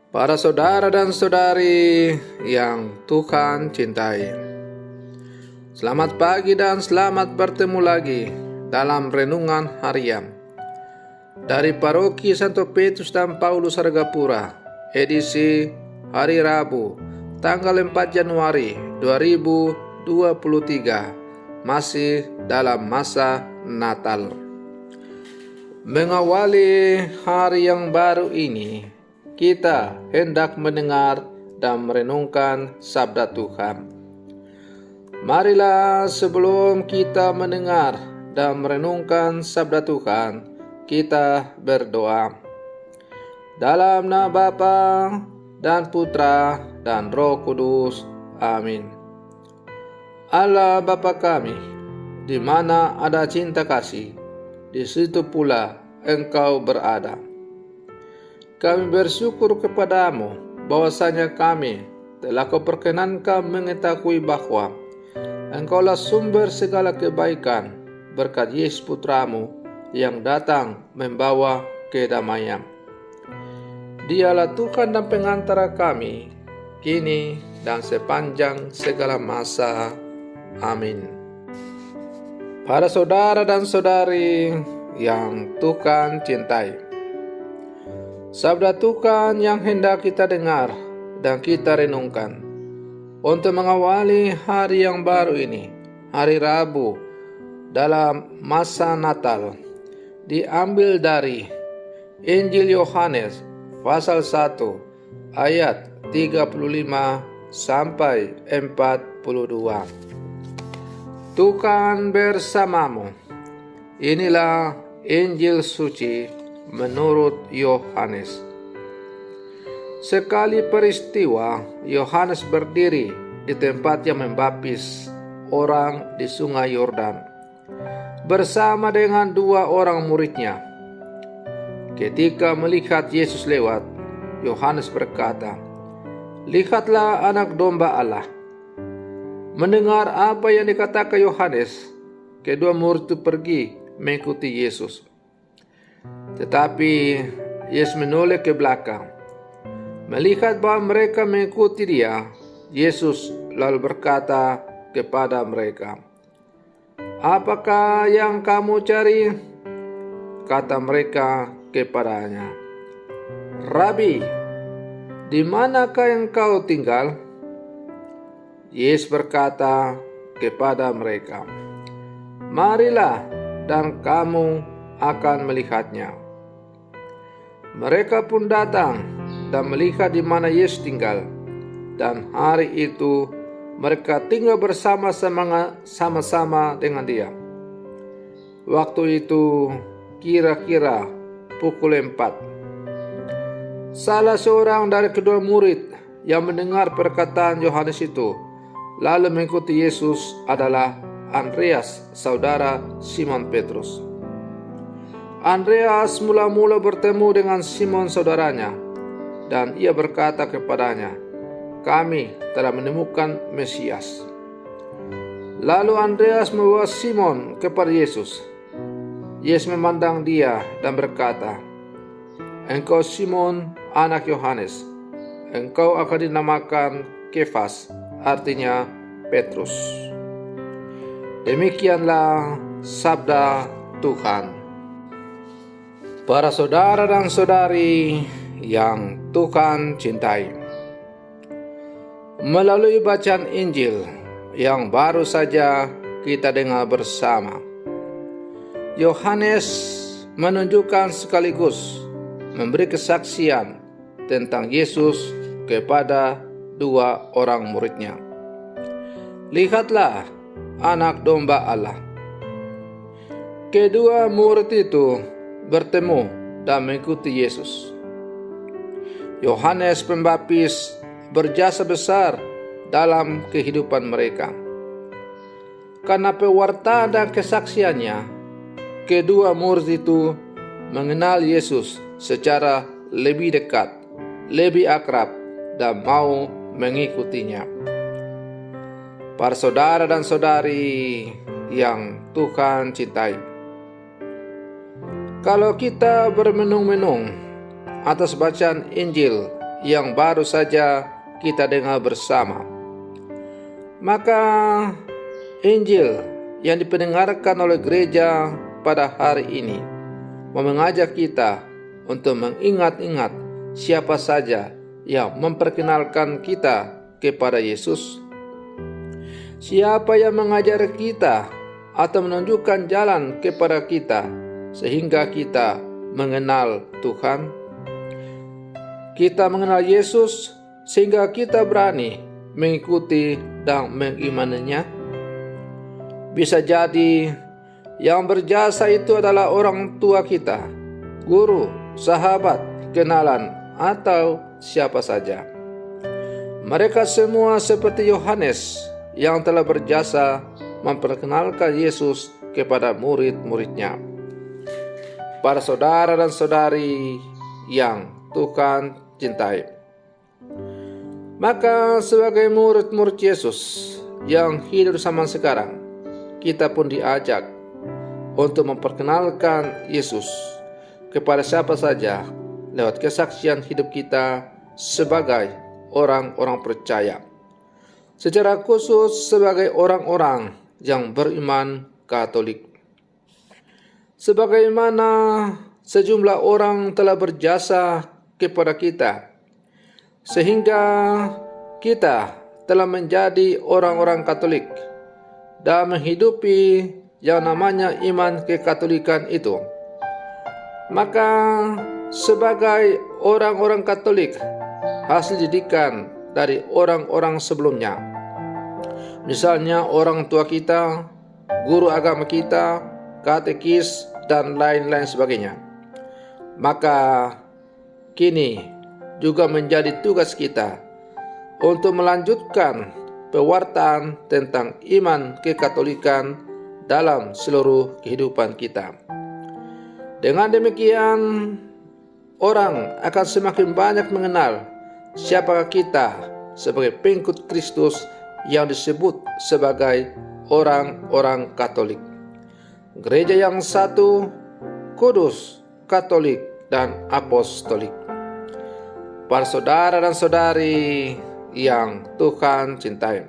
Para saudara dan saudari yang Tuhan cintai, selamat pagi dan selamat bertemu lagi dalam renungan harian dari Paroki Santo Petrus dan Paulus Argapura, edisi hari Rabu, tanggal 4 Januari 2023, masih dalam masa Natal. Mengawali hari yang baru ini, kita hendak mendengar dan merenungkan sabda Tuhan. Marilah sebelum kita mendengar dan merenungkan sabda Tuhan, kita berdoa. Dalam nama Bapa dan Putra dan Roh Kudus. Amin. Allah Bapa kami, di mana ada cinta kasih, di situ pula Engkau berada. Kami bersyukur kepadamu bahwasanya kami telah Kau perkenankan mengetahui bahwa Engkaulah sumber segala kebaikan berkat Yesus Putramu yang datang membawa kedamaian. Dialah Tuhan dan pengantara kami, kini dan sepanjang segala masa. Amin. Para saudara dan saudari yang Tuhan cintai, sabda Tuhan yang hendak kita dengar dan kita renungkan untuk mengawali hari yang baru ini, hari Rabu dalam masa Natal, diambil dari Injil Yohanes pasal 1 ayat 35 sampai 42. Tuhan bersamamu. Inilah Injil suci menurut Yohanes. Sekali peristiwa, Yohanes berdiri di tempat yang membaptis orang di Sungai Yordan bersama dengan 2 orang muridnya. Ketika melihat Yesus lewat, Yohanes berkata, "Lihatlah anak domba Allah." Mendengar apa yang dikatakan Yohanes, kedua murid itu pergi mengikuti Yesus. Tetapi Yesus menoleh ke belakang. Melihat bahwa mereka mengikuti Dia, Yesus lalu berkata kepada mereka, "Apakah yang kamu cari?" Kata mereka kepadanya, "Rabi, di manakah engkau tinggal?" Yesus berkata kepada mereka, "Marilah dan kamu akan melihatnya." Mereka pun datang dan melihat di mana Yesus tinggal, dan hari itu mereka tinggal bersama-sama dengan Dia. Waktu itu kira-kira pukul 4. Salah seorang dari kedua murid yang mendengar perkataan Yohanes itu lalu mengikuti Yesus adalah Andreas, saudara Simon Petrus. Andreas mula-mula bertemu dengan Simon saudaranya, dan ia berkata kepadanya, "Kami telah menemukan Mesias." Lalu Andreas membawa Simon kepada Yesus. Yesus memandang dia dan berkata, "Engkau Simon, anak Yohanes. Engkau akan dinamakan Kefas," artinya Petrus. Demikianlah sabda Tuhan. Para saudara dan saudari yang Tuhan cintai, melalui bacaan Injil yang baru saja kita dengar bersama, Yohanes menunjukkan sekaligus memberi kesaksian tentang Yesus kepada 2 orang muridnya. "Lihatlah anak domba Allah." Kedua murid itu bertemu dan mengikuti Yesus. Yohanes Pembaptis berjasa besar dalam kehidupan mereka. Karena pewartaan dan kesaksiannya, kedua murid itu mengenal Yesus secara lebih dekat, lebih akrab, dan mau mengikutinya. Para saudara dan saudari yang Tuhan cintai, kalau kita bermenung-menung atas bacaan Injil yang baru saja kita dengar bersama. Maka Injil yang dipendengarkan oleh gereja pada hari ini mengajak kita untuk mengingat-ingat siapa saja yang memperkenalkan kita kepada Yesus. Siapa yang mengajar kita atau menunjukkan jalan kepada kita sehingga kita mengenal Tuhan. Kita mengenal Yesus sehingga kita berani mengikuti dan mengimaninya. Bisa jadi yang berjasa itu adalah orang tua kita, guru, sahabat, kenalan, atau siapa saja. Mereka semua seperti Yohanes yang telah berjasa memperkenalkan Yesus kepada murid-muridnya. Para saudara dan saudari yang Tuhan cintai, maka sebagai murid-murid Yesus yang hidup zaman sekarang, kita pun diajak untuk memperkenalkan Yesus kepada siapa saja lewat kesaksian hidup kita sebagai orang-orang percaya, secara khusus sebagai orang-orang yang beriman Katolik. Sebagaimana sejumlah orang telah berjasa kepada kita, sehingga kita telah menjadi orang-orang Katolik dan menghidupi yang namanya iman kekatolikan itu. Maka sebagai orang-orang Katolik, hasil didikan dari orang-orang sebelumnya, misalnya orang tua kita, guru agama kita, katekis, dan lain-lain sebagainya, maka kini juga menjadi tugas kita untuk melanjutkan pewartaan tentang iman kekatolikan dalam seluruh kehidupan kita. Dengan demikian, orang akan semakin banyak mengenal siapakah kita sebagai pengikut Kristus yang disebut sebagai orang-orang Katolik. Gereja yang satu, kudus, Katolik, dan Apostolik. Para saudara dan saudari yang Tuhan cintai,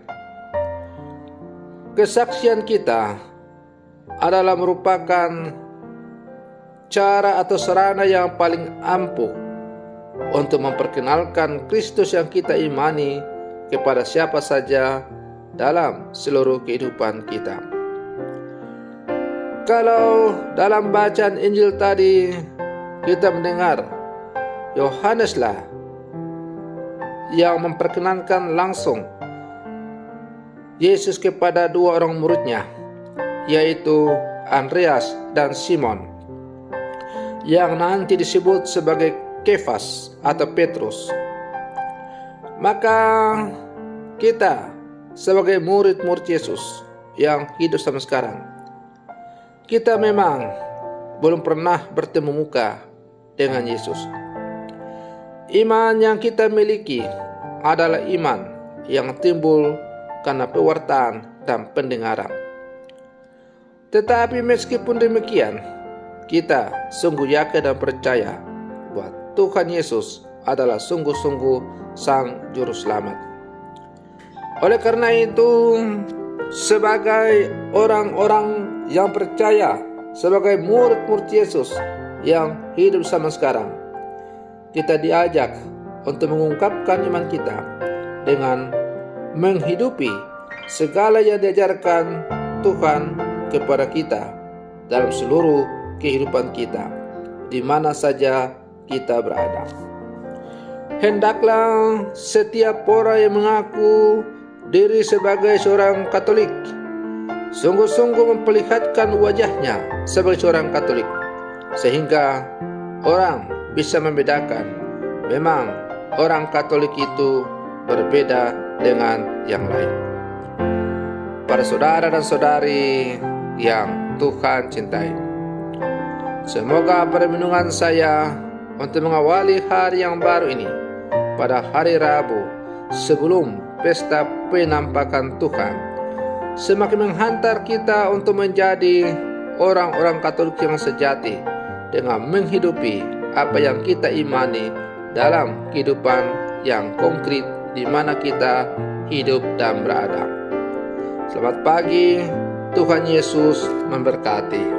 kesaksian kita adalah merupakan cara atau sarana yang paling ampuh untuk memperkenalkan Kristus yang kita imani kepada siapa saja dalam seluruh kehidupan kita. Kalau dalam bacaan Injil tadi kita mendengar Yohaneslah yang memperkenalkan langsung Yesus kepada dua orang muridnya, yaitu Andreas dan Simon, yang nanti disebut sebagai Kefas atau Petrus. Maka kita sebagai murid-murid Yesus yang hidup sampai sekarang, kita memang belum pernah bertemu muka dengan Yesus. Iman yang kita miliki adalah iman yang timbul karena pewartaan dan pendengaran. Tetapi meskipun demikian, kita sungguh yakin dan percaya bahwa Tuhan Yesus adalah sungguh-sungguh Sang Juru Selamat. Oleh karena itu, sebagai orang-orang yang percaya, sebagai murid-murid Yesus yang hidup sama sekarang, kita diajak untuk mengungkapkan iman kita dengan menghidupi segala yang diajarkan Tuhan kepada kita dalam seluruh kehidupan kita, di mana saja kita berada. Hendaklah setiap orang yang mengaku diri sebagai seorang Katolik sungguh-sungguh memperlihatkan wajahnya sebagai seorang Katolik, sehingga orang bisa membedakan memang orang Katolik itu berbeda dengan yang lain. Para saudara dan saudari yang Tuhan cintai, semoga permenungan saya untuk mengawali hari yang baru ini pada hari Rabu sebelum pesta penampakan Tuhan semakin menghantar kita untuk menjadi orang-orang Katolik yang sejati dengan menghidupi apa yang kita imani dalam kehidupan yang konkret di mana kita hidup dan berada. Selamat pagi, Tuhan Yesus memberkati.